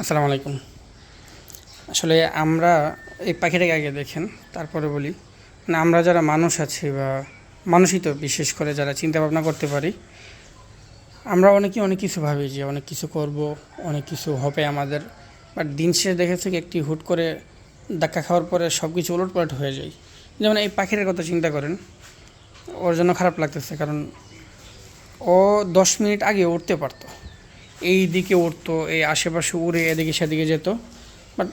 আসসালামু আলাইকুম। আসলে আমরা এই পাখিটাকে আগে দেখেন, তারপরে বলি। আমরা যারা মানুষ আছি বা মানুষই তো বিশেষ করে যারা চিন্তা ভাবনা করতে পারি, আমরা অনেকেই অনেক কিছু ভাবি যে অনেক কিছু করব, অনেক কিছু হবে আমাদের। বাট দিন শেষে দেখেছে কি একটি হুট করে ধাক্কা খাওয়ার পরে সব কিছু ওলটপালট হয়ে যায়। যেমন এই পাখিটার কথা চিন্তা করেন, ওর জন্য খারাপ লাগতেছে, কারণ ও 10 মিনিট আগে উঠতে পারতো, এই দিকে উঠতো, এই আশেপাশে উড়ে এদিকে সেদিকে যেত। বাট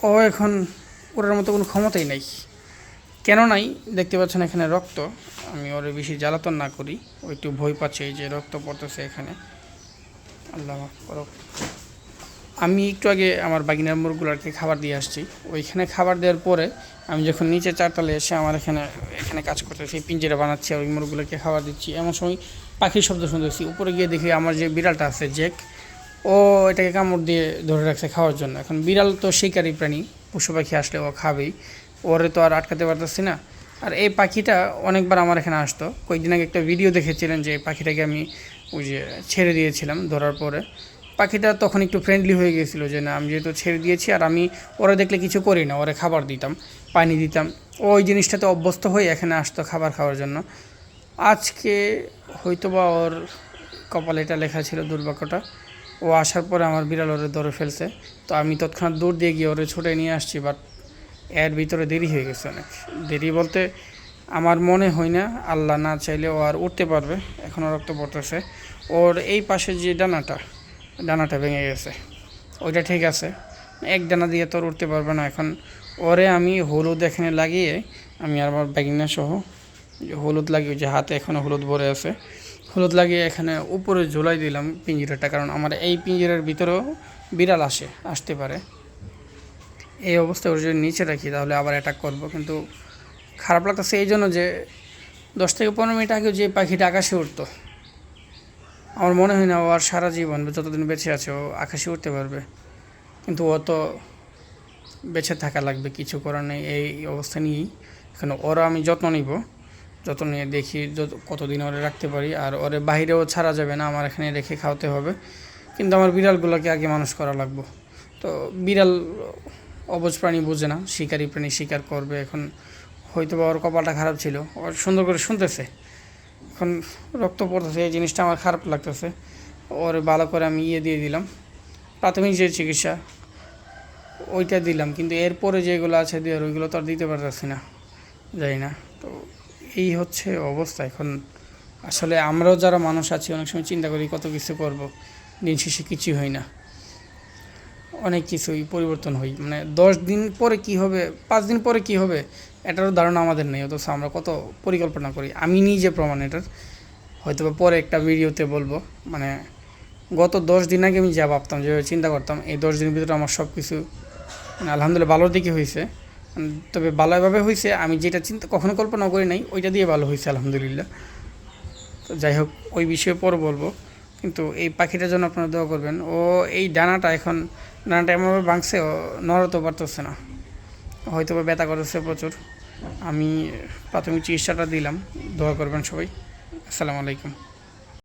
ও এখন ওটার মতো কোনো ক্ষমতাই নাই। কেন নাই? দেখতে পাচ্ছেন এখানে রক্ত। আমি ওরে বেশি জ্বালাতন না করি, ও একটু ভয় পাচ্ছে, এই যে রক্ত পড়তেছে এখানে। আল্লাহ মাফ করো। আমি একটু আগে আমার বাগিনার মুরগুলোকে খাবার দিয়ে আসছি। ওইখানে খাবার দেওয়ার পরে আমি যখন নিচে চারতলে এসে আমার এখানে এখানে কাজ করতেছি, পিঞ্জিরা বানাচ্ছি, ওই মুরগুলোকে খাবার দিচ্ছি, এমন সময় পাখির শব্দ শুনতেছি। উপরে গিয়ে দেখি আমার যে বিড়ালটা আছে জেক, ও এটাকে কামড় দিয়ে ধরে রাখছে খাওয়ার জন্য। এখন বিড়াল তো শিকারী প্রাণী, পশু পাখি আসলে ও খাবেই, ওরে তো আর আটকাতে পারতেছি না। আর এই পাখিটা অনেকবার আমার এখানে আসতো। কয়েকদিন আগে একটা ভিডিও দেখেছিলেন যে এই পাখিটাকে আমি ওই যে ছেড়ে দিয়েছিলাম ধরার পরে। পাখিটা তখন একটু ফ্রেন্ডলি হয়ে গিয়েছিলো যে না, আমি যেহেতু ছেড়ে দিয়েছি আর আমি ওরা দেখলে কিছু করি না, ওরা খাবার দিতাম, পানি দিতাম, ওই জিনিসটাতে অভ্যস্ত হয়ে এখানে আসতো খাবার খাওয়ার জন্য। আজকে হয়তোবা ওর কপালে এটা লেখা ছিল, দুর্ভাগ্যটা। ও আসার পরে আমার বিড়াল ওরে ধরে ফেলছে। তো আমি তৎক্ষণাৎ দৌড় দিয়ে গিয়ে ওরে ছুটে নিয়ে আসছি, বাট এর ভিতরে দেরি হয়ে গেছে অনেক। দেরি বলতে আমার মনে হয় না, আল্লাহ না চাইলে ও আর উঠতে পারবে। এখনও রক্ত পড়তেছে। ওর এই পাশে যে ডানাটা ভেঙে গেছে, ওইটা ঠিক আছে, এক ডানা দিয়ে তো আর উঠতে পারবে না এখন। ওরে আমি হলুদ এখানে লাগিয়ে, আমি আর আমার ব্যাগিনা সহ হলুদ লাগিয়ে, যে হাতে এখনও হলুদ ভরে আছে, হলুদ লাগিয়ে এখানে উপরে ঝুলাই দিলাম পিঞ্জিরাটা। কারণ আমার এই পিঞ্জিরার ভিতরেও বিড়াল আসতে পারে। এই অবস্থায় ওর যদি নিচে রাখি তাহলে আবার অ্যাটাক করব। কিন্তু খারাপ লাগতেছে এই জন্য যে 10 থেকে 15 মিনিট আগে যে পাখিটা আকাশে উঠতো, আমার মনে হয় না ও আর সারা জীবন যতদিন বেঁচে আছে ও আকাশে উঠতে পারবে। কিন্তু ও তো বেঁচে থাকা লাগবে, কিছু করার নেই। এই অবস্থা নিয়েই এখন ওরা আমি যত্ন নিব, যত্ন নিয়ে দেখি কতদিন ওরে রাখতে পারি। আর ওরে বাইরেও ছাড়া যাবে না, আমার এখানে রেখে খাওয়াতে হবে। কিন্তু আমার বিড়ালগুলোকে আগে মানুষ করা লাগবে। তো বিড়াল অবুঝ প্রাণী, বোঝে না, শিকারী প্রাণী শিকার করবে। এখন হয়তো বা ওর কপালটা খারাপ ছিল, ওর সুন্দর করে শুনতেছে, এখন রক্ত পড়তেছে, এই জিনিসটা আমার খারাপ লাগতেছে। ওরে ভালো করে আমি দিয়ে দিলাম, প্রাথমিক যে চিকিৎসা ওইটা দিলাম। কিন্তু এরপরে যেগুলো আছে দেওয়ার, ওইগুলো তো আর দিতে পারতেছি না, জানি না। তো এই হচ্ছে অবস্থা এখন। আসলে আমরাও যারা মানুষ আছি অনেক সময় চিন্তা করি কত কিছু করব, দিন শেষে কিছুই হয় না। অনেক কিছুই পরিবর্তন হই, মানে 10 দিন পরে কি হবে, 5 দিন পরে কি হবে, এটারও ধারণা আমাদের নেই। অথচ আমরা কত পরিকল্পনা করি। আমি নিজে প্রমাণ এটার, হয়তো পরে একটা ভিডিওতে বলবো। মানে গত 10 দিন আগে আমি যা ভাবতাম, যেভাবে চিন্তা করতাম, এই 10 দিনের ভিতরে আমার সব কিছু মানে আলহামদুলিল্লাহ ভালোর দিকে হয়েছে। তবে ভালোভাবে হয়েছে, আমি যেটা চিন্তা কখনো কল্পনা করি নাই, ওইটা দিয়ে ভালো হয়েছে আলহামদুলিল্লাহ। তো যাই হোক, ওই বিষয়ে পরে বলবো। কিন্তু এই পাখিটার জন্য আপনারা দোয়া করবেন। ও এই ডানাটা এমনভাবে ভাঙছে, ও নড়াতেও পারতেছে না, হয়তো বা ব্যথা করতেছে প্রচুর। আমি প্রাথমিক চিকিৎসাটা দিলাম, দোয়া করবেন সবাই। আসসালামু আলাইকুম।